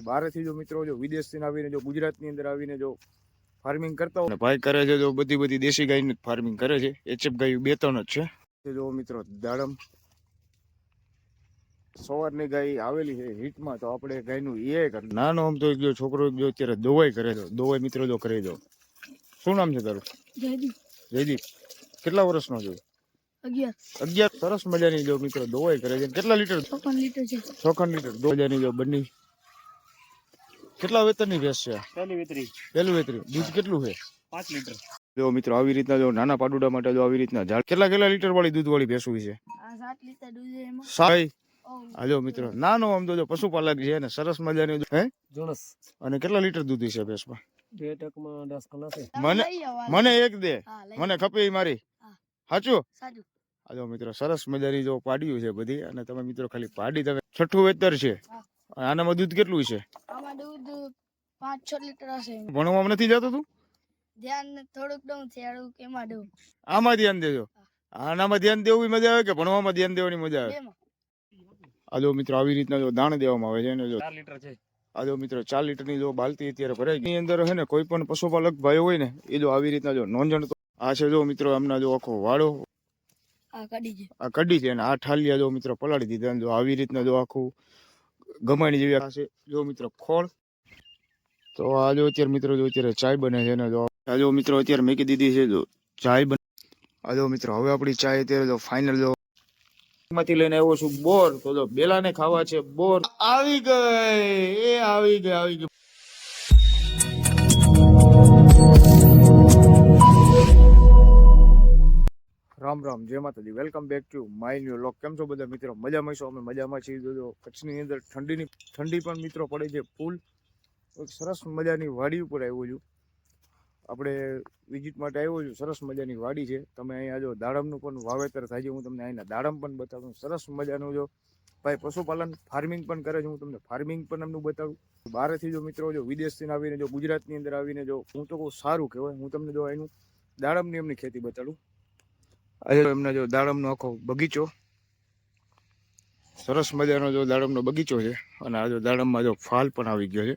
બહારથી જો મિત્રો જો વિદેશથી આવીને જો ગુજરાતની અંદર આવીને જો ફાર્મિંગ કરતા હોય ભાઈ કરે છે જો બધી દેશી ગાયની ફાર્મિંગ કરે છે. એચએફ ગાય 2-3 જ છે. જો મિત્રો દાડમ સવારની ગાય આવેલી છે હીટમાં, તો આપણે ગાયનું એ કર નાનો આમ તો જો છોકરો જો અત્યારે દવાઈ કરે છે. દવાઈ મિત્રો જો કરી દો. શું નામ છે તારું? જયદીપ. જયદીપ કેટલા વર્ષનો છે? 11. સરસ મજાની જો મિત્રો દવાઈ કરે છે. કેટલા લીટર? 56 લીટર છે. 56 લીટર દોજાની જો બની. કેટલા વેતરની ભેંસ છે? પહેલી વેતરી. દૂધ કેટલું છે? 5 લીટર. જો મિત્રો આવી રીતના જો નાના પાડુડા માટે જો આવી રીતના ઝાડ કેટલા લીટર વાળી દૂધ વાળી ભેંસ હોય છે? 7 લીટર દૂધ છે એમાં. સાઈ હાલો મિત્રો નાનો આમ તો જો પશુપાલક છે ને સરસ મજાની હે જોણસ. અને કેટલા લીટર દૂધ છે ભેંસમાં? 2 ટકમાં 10 કલા છે. મને એક દે, મને ખપે મારી. સાચું? હાલો મિત્રો સરસ મજાની જો પાડ્યું છે બધી. અને તમે મિત્રો ખાલી પાડી તમે 6ઠું વેતર છે. આનામાં દૂધ કેટલું છે? આમાં દૂધ 5-6 લીટર હશે. ભણવામાં નથી જતો તું? ધ્યાન થોડુંક દઉં થોડુંક એમાં દઉં. આમાં ધ્યાન દેજો. આનામાં ધ્યાન દેવું મજા આવે કે ભણવામાં ધ્યાન દેવાની મજા આવે? આજો મિત્રો આવી રીતના જો દાણ દેવામાં આવે છે ને જો 4 લીટર છે. આજો મિત્રો 4 લીટરની જો બાલટી અત્યારે ભરાય ગઈ. એની અંદર છે ને કોઈ પણ પશુપાલક ભાઈ હોય ને એ જો આવી રીતના જો નોંધણ. આ છે જો મિત્રો એમના જો આખો વાડો આ કડી છે અને આ ઠાલિયા જો મિત્રો પલાળી દીધા. જો આવી રીતના જો આખું ગમાણી જેવી છે જો મિત્રો ખોળ. તો આ જો અત્યારે મિત્રો જો અત્યારે ચાય બને છે ને જો આ જો મિત્રો અત્યારે મેકી દીધી છે જો ચાય બને. આ જો મિત્રો હવે આપણી ચાય અત્યારે જો ફાઇનલ જો માંથી લઈને આવ્યો છું બોર. તો જો બેલાને ખાવા છે બોર. આવી ગઈ. રામ રામ, જય માતાજી. Welcome back to my new vlog. કેમ છો બધા મિત્રો? મજામાં છો? અમે મજામાં છીએ. જો કચ્છની અંદર ઠંડી પણ મિત્રો પડે છે ફૂલ. એક સરસ મજાની વાડી ઉપર આવ્યો છું. આપણે વિઝિટ માટે આવ્યો છું. સરસ મજાની વાડી છે. તમે અહીંયા જો દાડમનું પણ વાવેતર થાય છે. હું તમને અહીંના દાડમ પણ બતાવું. સરસ મજાનું જો ભાઈ પશુપાલન ફાર્મિંગ પણ કરે છે. હું તમને ફાર્મિંગ પણ એમનું બતાવું. બહારથી જો મિત્રો જો વિદેશથી આવીને જો ગુજરાતની અંદર આવીને જો હું તો કહું સારું કહેવાય. હું તમને જો એનું દાડમની એમની ખેતી બતાડું. આજે એમના જો દાડમનો આખો બગીચો સરસ મજાનો જો દાડમનો બગીચો છે. અને આ જો દાડમમાં જો ફાલ પણ આવી ગયો છે.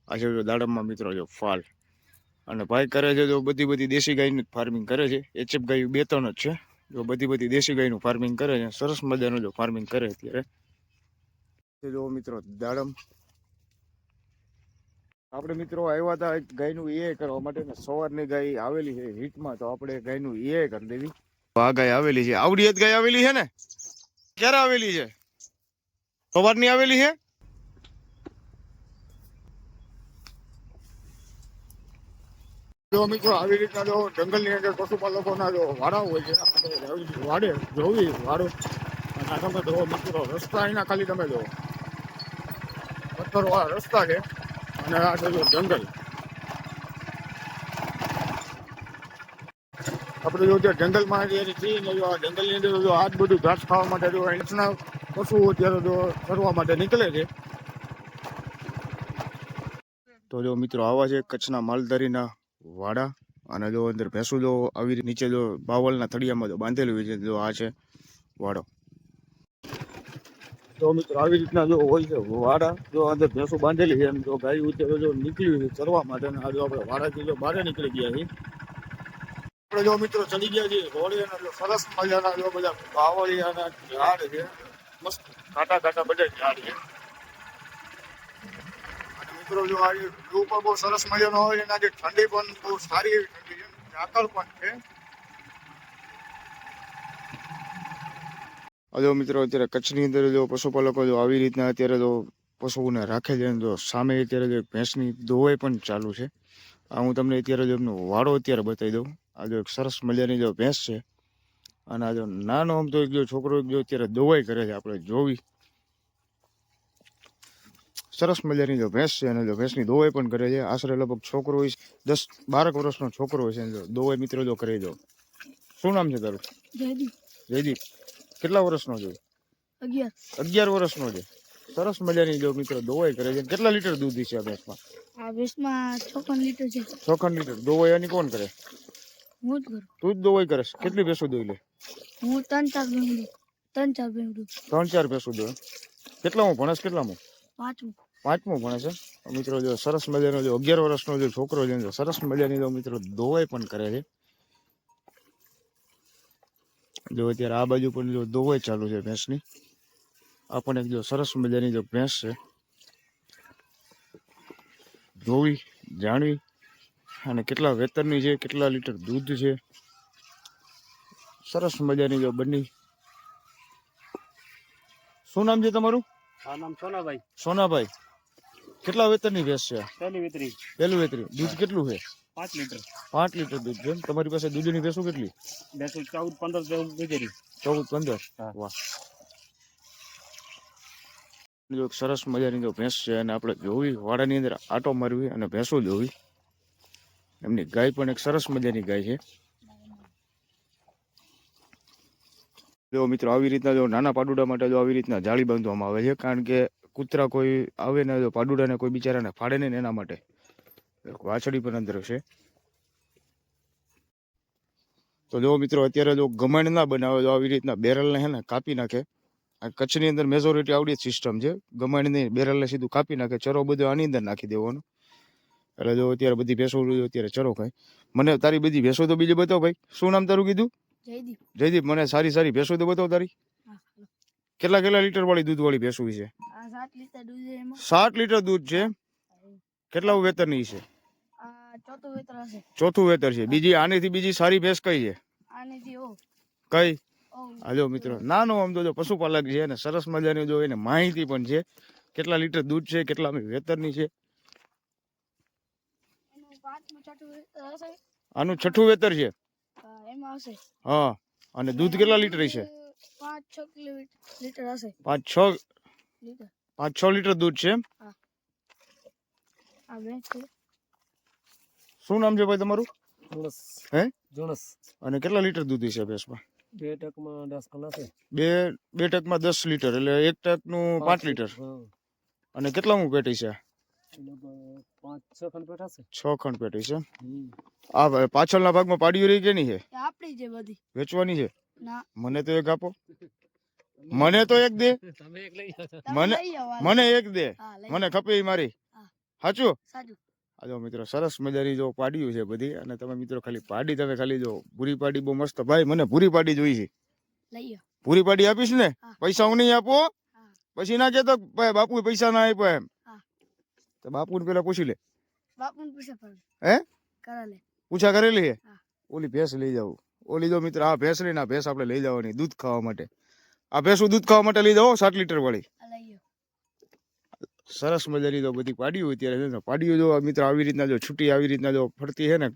આજે જો દાડમમાં મિત્રો જો ફાલ. અને ભાઈ કરે છે જો બધી દેશી ગાયની ફાર્મિંગ કરે છે. એચએફ ગાય 2-3 જ છે. જો બધી દેશી ગાયનું ફાર્મિંગ કરે છે. સરસ મજાનું જો ફાર્મિંગ કરે અત્યારે. જો મિત્રો દાડમ આપણે મિત્રો આવ્યા હતા ગાયનું એ કરવા માટે ને સવારની ગાય આવેલી છે હીટમાં, તો આપણે ગાયનું એ કરી દેવી. આ ગાય આવેલી છે. આવડી ગાય આવેલી છે ને? ક્યારે આવેલી છે? સવારની આવેલી છે. જો મિત્રો આવી રીતના જો જંગલની અંદર પશુપાલકોના જો વાડા હોય છે. વાડે જોવી વાડો. અને તમે જો મિત્રો રસ્તા અહીંના ખાલી તમે જો પથ્થરવાળા રસ્તા છે. અને આ છે જો જંગલ. આપણે જો જંગલમાં જંગલની અંદર જો આ બધું ઘાસ ખાવા માટે જો અહીંના પશુઓ અત્યારે જો ફરવા માટે નીકળે છે. તો જો મિત્રો આવા છે કચ્છના માલધારીના વાડા. અને જો અંદર ભેંસું જો આવી નીચે જો બાવળના થડિયામાં જો બાંધેલું હોય છે. જો આ છે વાડો. તો મિત્રો આવી રીતના જો હોય છે વાડા. જો અંદર ભેંસું બાંધેલી છે. એમ જો ગાય અત્યારે જો નીકળી છે ચરવા માટે. અને આ જો આપણે વાડાથી જો બહાર નીકળી ગયા છીએ. આપણે જો મિત્રો ચડી ગયા છીએ હોળી. અને સરસ મજાના જો બધા બાવળિયાના ઝાડ છે. મસ્ત ઘાટા બધા ઝાડ છે. મિત્રો જો આ વ્યૂ પણ બહુ સરસ મજાનો હોય. એના જે ઠંડી પણ બહુ સારી એવી ઠંડી છે. ઝાકળ પણ છે. જો મિત્રો અત્યારે કચ્છની અંદર જો પશુપાલકો જો આવી રીતના અત્યારે જો પશુઓને રાખે છે. જો સામે અત્યારે જો ભેંસની દોવાઈ પણ ચાલુ છે. આ હું તમને અત્યારે જો એમનો વાડો અત્યારે બતાવી દઉં. આ જો એક સરસ મજાની જો ભેંસ છે. અને આ જો નાનો આમ તો જો છોકરો જો અત્યારે દોવાઈ કરે છે. આપણે જોવી સરસ મજાની જો ભેંસ છે. અને જો ભેંસની દોવાઈ પણ કરે છે. આશરે લગભગ છોકરો હોય 10-12 વર્ષનો છોકરો હોય છે. જો દોવાઈ મિત્રો જો કરી દો. શું નામ છે તારું? જયદીપ. કેટલા વર્ષનો છે? 11 વર્ષનો છે. સરસ મજાની જો મિત્રો દોવાઈ કરે છે. કેટલા લીટર દૂધ છે આ ભેંસમાં? આ ભેંસમાં 56 લીટર છે. 56 લીટર દોવાઈ આની કોણ કરે? હું જ કરું. તું જ દોવાઈ કરે? કેટલી ભેંસો દોઈ લે? હું 3-4 ભેંસું. 3-4 ભેંસો દોય. કેટલામાં ભણસ? કેટલામાં? 5મું. પાંચમું ભણે છે મિત્રો. જો સરસ મજાનો જો 11 વર્ષનો જો છોકરો છે જો સરસ મજાની જો મિત્રો દોવાઈ પણ કરે છે. જો અત્યારે આ બાજુ પણ જો દોવાઈ ચાલુ છે ભેંસની. આ પણ એક જો સરસ મજાની જો ભેંસ છે. જોવી જાણવી અને કેટલા વેતરની છે, કેટલા લીટર દૂધ છે. સરસ મજાની જો બની. શું નામ છે તમારું? નામ સોનાભાઈ. સોનાભાઈ, કેટલા વેતરની ભેંસ છે? પહેલી વેતરી. પહેલું વેતરી. દૂધ કેટલું છે? 5 લીટર. 5 લીટર દૂધ છે. તમારી પાસે દૂધની ભેંસો કેટલી? 14-15 ગુજરી. 14-15. હા. વાહ. જો એક સરસ મજાની જો ભેંસ છે અને આપણે જોવી વાડાની અંદર આટો મારવી અને ભેંસો જોવી. એમની ગાય પણ એક સરસ મજાની ગાય છે. જો મિત્રો આવી રીતના જો નાના પાડુડા માટે જો આવી રીતના જાળી બાંધવામાં આવે છે, કારણ કે કૂતરા કોઈ આવે ને જો પાડુડાને કોઈ બિચારાને ફાડે નહીં ને એના માટે. વાછડી પણ અંદર છે. તો જો મિત્રો અત્યારે જો ગમણ ના બનાવે જો આવી રીતના બેરલને હે ને કાપી નાખે. આ કચ્છની અંદર મેજોરિટી આવડી જ સિસ્ટમ છે. ગમણ નહીં, બેરલને સીધું કાપી નાખે, ચરો બધો આની અંદર નાખી દેવાનો. એટલે જો અત્યારે બધી ભેંસો અત્યારે ચરો ખાય. મને તારી બધી ભેંસો તો બીજી બતાવો ભાઈ. શું નામ તારું કીધું? જયદીપ. જયદીપ, મને સારી સારી ભેંસો તો બતાવો તારી. હા, હાલો. કેટલા કેટલા લીટર વાળી દૂધ વાળી ભેંસો છે? આ 7 લીટર દૂધ છે એમાં. 7 લીટર દૂધ છે. કેટલા વેતરની છે? આ ચોથું વેતર હશે. ચોથું વેતર છે. બીજી આનેથી બીજી સારી ભેંસ કઈ છે? આનેથી ઓ કઈ? ઓ આ જો મિત્રો નાનો આમ તો જો પશુપાલક છે અને સરસ મજાની જો એને માહિતી પણ છે. કેટલા લીટર દૂધ છે, કેટલા વેતરની છે. એનું 5મું 6ઠું વેતર હશે. આનું 6ઠું વેતર છે. હા, એમાં હશે. હા. અને દૂધ કેટલા લીટર છે? 5-6 લીટર હશે. 5-6 લીટર. 5-6 લીટર દૂધ છે. આ ભેંસ છે. શું નામ છે ભાઈ તમારું? જોણસ. હે? જોણસ. અને કેટલા લીટર દૂધ છે ભેંસમાં? 2 ટકમાં 10 કલાક છે. બે ટકમાં 10 લીટર એટલે એક ટકનું 5 લીટર. હા. અને કેટલામું પેટી છે? 5-6 ખંડ પેટા છે. 6 ખંડ પેટી છે. આ પાછળના ભાગમાં પાડીઓ રહી કેની છે? એ આપણી છે બધી. વેચવાની છે? ના. મને તો એક આપો. મને તો એક દે. તમે એક લઈ જાઓ. તમે મને લઈ આવો. મને એક દે. હા, લઈ મને ખપે ઈ મારી. હા. સાચું? સાચું. આ જો મિત્રો સરસ મજાની જો પાડીયું છે બધી. અને તમે મિત્રો ખાલી પાડી તમે ખાલી જો ભૂરી પાડી બહુ મસ્ત. ભાઈ મને ભૂરી પાડી જોઈ છે. લઈ આવો. ભૂરી પાડી આપીશ ને? હા. પૈસા હું નહીં આપો. હા. પછી ના કહેતો ભાઈ બાપુ પૈસા ના આપ્યા એમ. હા. તો બાપુને પેલા પૂછી લે. બાપુને પૂછે પડે. હે? કરા લે. પૂછા કરેલી છે? હા. ઓલી ભેંસ લઈ જાવ. ઓલી જો મિત્ર આ ભેંસ લઈને આ ભેંસ આપણે લઈ જવાની દૂધ ખાવા માટે. આ ભેંસું દૂધ ખાવા માટે લઈ જાઓ 7 લીટર વાળી. આ લઈ આવો. સરસ મજાની તો બધી પાડીઓ અત્યારે છે ને. પાડીઓ જો મિત્ર આવી રીતના જો છૂટી આવી રીતના જો ફરતી છે ને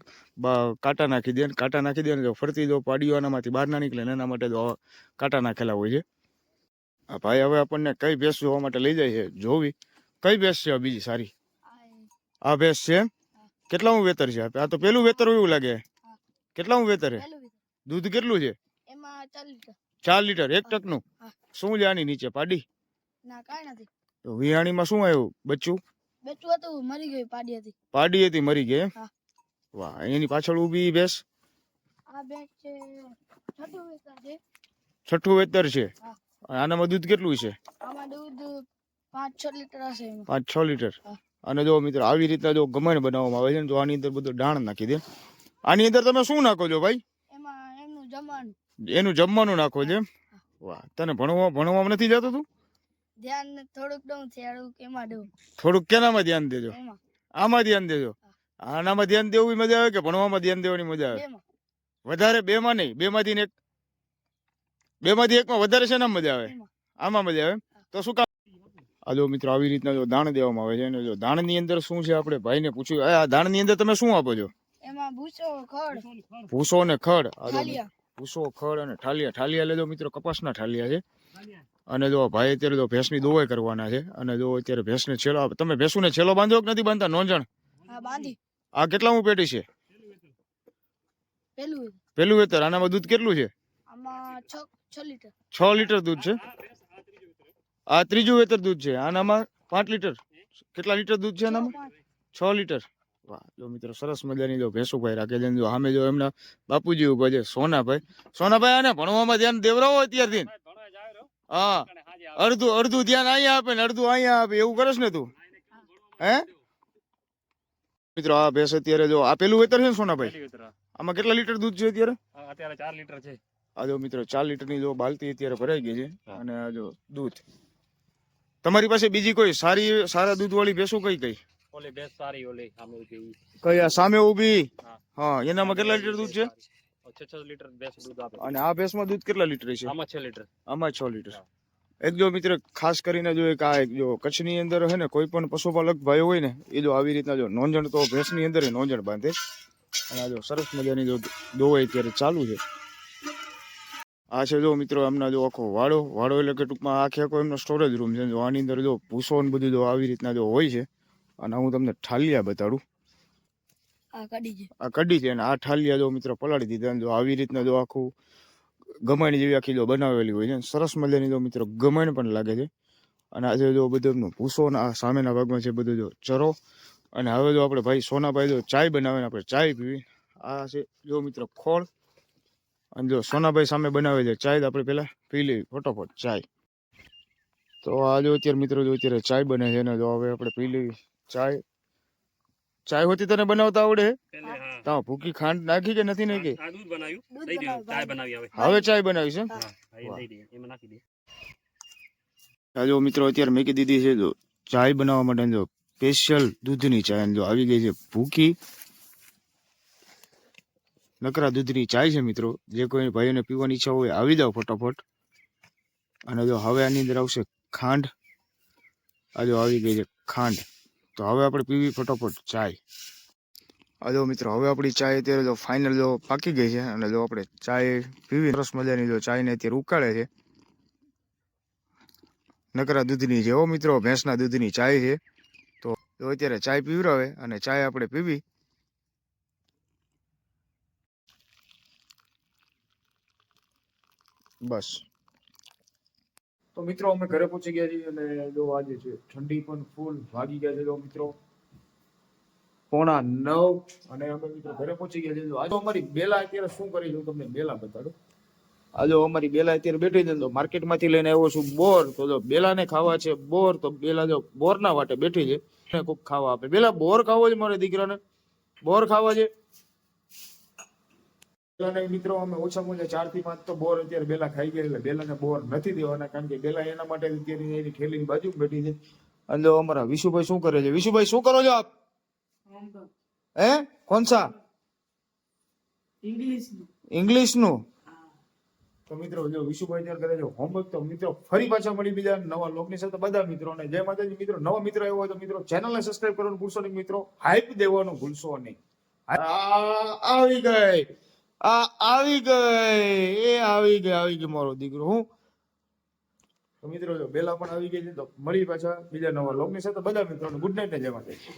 કાંટા નાખી દે ને કાંટા નાખી દે ને જો ફરતી જો પાડીઓ આનામાંથી બહાર ના નીકળે ને એના માટે જો કાંટા નાખેલા હોય છે. આ ભાઈ હવે આપણને કઈ ભેંસ જોવા માટે લઈ જાય છે જોવી. કઈ ભેંસ છે બીજી સારી? આ ભેંસ છે. કેટલામું વેતર છે? આ તો પેલું વેતર એવું લાગે. કેટલામું વેતર છે? પહેલું વેતર. દૂધ કેટલું છે? એમાં 4 લીટર. 4 લીટર. એક ટકનું. હા. શું છે આની નીચે પાડી? ના, કાંઈ નથી. તો વિહાણીમાં શું આવ્યું? બચ્ચું બેઠું હતું, મરી ગઈ પાડી હતી. પાડી હતી મરી ગઈ એમ? હા. વાહ. એની પાછળ ઊભી ભેંસ આ ભેંસ છે 6ઠું વેતર છે. 6ઠું વેતર છે. હા. આનામાં દૂધ કેટલું છે? આમાં દૂધ 5-6 લીટર હશે એમાં. 5-6 લીટર. હા. અને જો મિત્રો આવી રીતના જો ગમણ બનાવવામાં આવે છે ને તો આની અંદર બધું ડાણ નાખી દે. આની અંદર તમે શું નાખો છો ભાઈ? એમાં એમનું જમવાનું. એનું જમવાનું નાખો છે એમ? વાહ. તને ભણવામાં નથી જતો તું? ધ્યાન થોડુંક દઉં થોડુંક એમાં દઉં. થોડુંક કેનામાં ધ્યાન દેજો? એમાં આમાં ધ્યાન દેજો. આનામાં ધ્યાન દેવું મજા આવે કે ભણવામાં ધ્યાન દેવાની મજા આવે? બેમાં. વધારે બેમાં નહીં, બેમાંથી એક બેમાંથી એકમાં વધારે છે ને મજા આવે? એમાં. આમાં મજા આવે એમ? તો શું કામ? આ જો મિત્રો આવી રીતના જો દાણ દેવામાં આવે છે અને જો દાણની અંદર શું છે આપણે ભાઈને પૂછ્યું. આ દાણની અંદર તમે શું આપો છો? એમાં ભૂસો ખડ ભૂસો અને ખડ. આ જો ઠાલિયા. ભૂસો ખડ અને ઠાલિયા. ઠાલિયા લેજો મિત્રો કપાસના ઠાલિયા છે. અને જો ભાઈ અત્યારે તો ભેંસની દોવાઈ કરવાના છે. અને જો અત્યારે ભેંસને છેલ્લો તમે ભેંસુને છેલ્લો બાંધો કે નથી બાંધતા? નોંધણ. હા, બાંધી. આ કેટલામું પેટી છે? પેલું વેતર. પેલું વેતર. આનામાં દૂધ કેટલું છે? આમાં 6 લીટર. 6 લીટર દૂધ છે. આ ત્રીજું વેતર દૂધ છે. આનામાં 5 લીટર. કેટલા લીટર દૂધ છે આનામાં? 6 લીટર. વાહ. જો મિત્રો સરસ મજાની જો ભેંસો ભાઈ રાખે છે. જો સામે જો એમના બાપુજી ઉભા છે સોનાભાઈ. સોનાભાઈ આને ભણવામાં ધ્યાન દેવરાવો અત્યારથી. હા. અડધું ધ્યાન અહીંયા આપે ને અડધું અહીંયા આપે એવું કરસ ને તું? હે મિત્રો આ ભેંસ અત્યારે જો આ પેલું વેતર છે ને સોનાભાઈ, પહેલી વેતરા. આમાં કેટલા લીટર દૂધ છે અત્યારે? અત્યારે 4 લીટર છે. આ જો મિત્રો 4 લીટરની જો બાલટી અત્યારે ભરાઈ ગઈ છે. હા. અને આ જો દૂધ. તમારી પાસે બીજી કોઈ સારા દૂધ વાળી ભેંસો કઈ? ઓલી બેસ સારી ઓલી સામે ઊભી. કઈ આ સામે ઊભી? હા. હા, એનામાં કેટલા લીટર દૂધ છે? 6 લીટર બેસ દૂધ આપે. અને આ ભેંસમાં દૂધ કેટલા લીટર છે? આમાં 6 લીટર. આમાં 6 લીટર. હા. એક જો મિત્ર ખાસ કરીને જો એક આ એક જો કચ્છની અંદર હે ને કોઈ પણ પશુપાલક ભાઈ હોય ને એ જો આવી રીતના જો નોંજણ તો ભેંસની અંદર નોંજણ બાંધે. અને આ જો સરસ મજાની જો દોવાઈ અત્યારે ચાલુ છે. આ છે જો મિત્રો એમના જો આખો વાડો એટલે કે ટૂંકમાં આખે આખો એમનો સ્ટોરેજ રૂમ છે. જો આની અંદર જો ભૂસો ને બધું જો આવી રીતના જો હોય છે. અને હું તમને ઠાલિયા બતાડું. આ કડી છે. આ કડી છે અને આ ઠાલિયા જો મિત્રો પલાળી દીધા. જો આવી રીતના જો આખું ગમાણ જેવી આખી જો બનાવેલી હોય છે. સરસ મજાની જો મિત્રો ગમાણ પણ લાગે છે. અને આજે જો બધું એમનું ભૂસો ને આ સામેના ભાગમાં છે બધું જો ચરો. અને હવે જો આપણે ભાઈ સોનાભાઈ જો ચાય બનાવે ને આપણે ચાય પીવી. આ છે જો મિત્રો ખોળ. અને જો સોનાભાઈ સામે બનાવે છે ચાય તો આપણે પેલા પી લેવી ફટોફટ ચાય. તો આ જો અત્યારે મિત્રો જો અત્યારે ચાય બને છે ને જો હવે આપણે પી લેવી ચાય. ચાય હોતી તને બનાવતા આવડે? પહેલે હા. તા ભૂકી ખાંડ નાખી કે નથી નાખી? આ દૂધ બનાવ્યું. દૂધ દઈ દીધું. બનાવ્યું. ચાય બનાવી હવે. હવે ચાય બનાવી છે. હા. એ દઈ દઈએ. એમાં નાખી દઈએ. આ જો મિત્રો અત્યારે મેકી દીધી છે જો ચાય બનાવવા માટે જો સ્પેશિયલ દૂધની ચાય. અને જો આવી ગઈ છે ભૂકી નકરા દૂધની ચાય છે મિત્રો. જે કોઈ ભાઈઓને પીવાની ઈચ્છા હોય આવી જાવ ફટાફટ. અને જો હવે આની અંદર આવશે ખાંડ. આ જો આવી ગઈ છે ખાંડ. તો હવે આપણે પીવી ફટાફટ ચાય. આ જો મિત્રો હવે આપણી ચાય અત્યારે જો ફાઇનલ જો પાકી ગઈ છે. અને જો આપણે ચાય પીવી સરસ મજાની જો ચાયને અત્યારે ઉકાળે છે. નકરા દૂધની છે હો મિત્રો, ભેંસના દૂધની ચાય છે. તો અત્યારે ચાય પીવરાવે અને ચાય આપણે પીવી. બસ તો મિત્રો અમે ઘરે પહોંચી ગયા છીએ. અને જો આજે છે ઠંડી પણ ફૂલ વાગી ગયા છે જો મિત્રો 8:45. અને અમે મિત્રો ઘરે પહોંચી ગયા છીએ. આજે અમારી બેલા અત્યારે શું કરી છે હું તમને બેલા બતાડું. આજે અમારી બેલા અત્યારે બેઠી છે. તો માર્કેટમાંથી લઈને આવ્યો છું બોર. તો જો બેલાને ખાવા છે બોર. તો બેલા જો બોરના વાટે બેઠી છે. કોક ખાવા આપે. બેલા બોર ખાવો છે મારા દીકરાને? બોર ખાવા છે? મિત્રો અમે ઓછામાં ઓછા 4 થી 5 તો બોર અત્યારે બેલા ખાઈ ગયા. એટલે બેલાને બોર નથી દેવાના. કારણ કે બેલા એના માટે અત્યારે એની ઠેલીની બાજુ બેઠી છે. અને જો અમારા વિશુભાઈ શું કરે છે? વિશુભાઈ શું કરો છો આપ? હે કોણ સા? ઇંગ્લિશ નું. તો મિત્રો જો વિશુભાઈ અત્યારે કરે છે હોમવર્ક. તો મિત્રો ફરી પાછા મળી બીજા નવા લોકની સાથે બધા મિત્રોને જય માતાજી. મિત્રો નવા મિત્રો આવ્યો હોય તો મિત્રો ચેનલને સબસ્ક્રાઇબ કરવાનું ભૂલશો નહીં. મિત્રો હાઈપ દેવાનું ભૂલશો નહીં. આવી ગઈ આવી ગઈ મારો દીકરો. હું તો મિત્રો જો બેલા પણ આવી ગઈ છે. તો મળી પાછા બીજા નવા લોકની સાથે બધા મિત્રોને ગુડ નાઇટ ને જય માતાજી.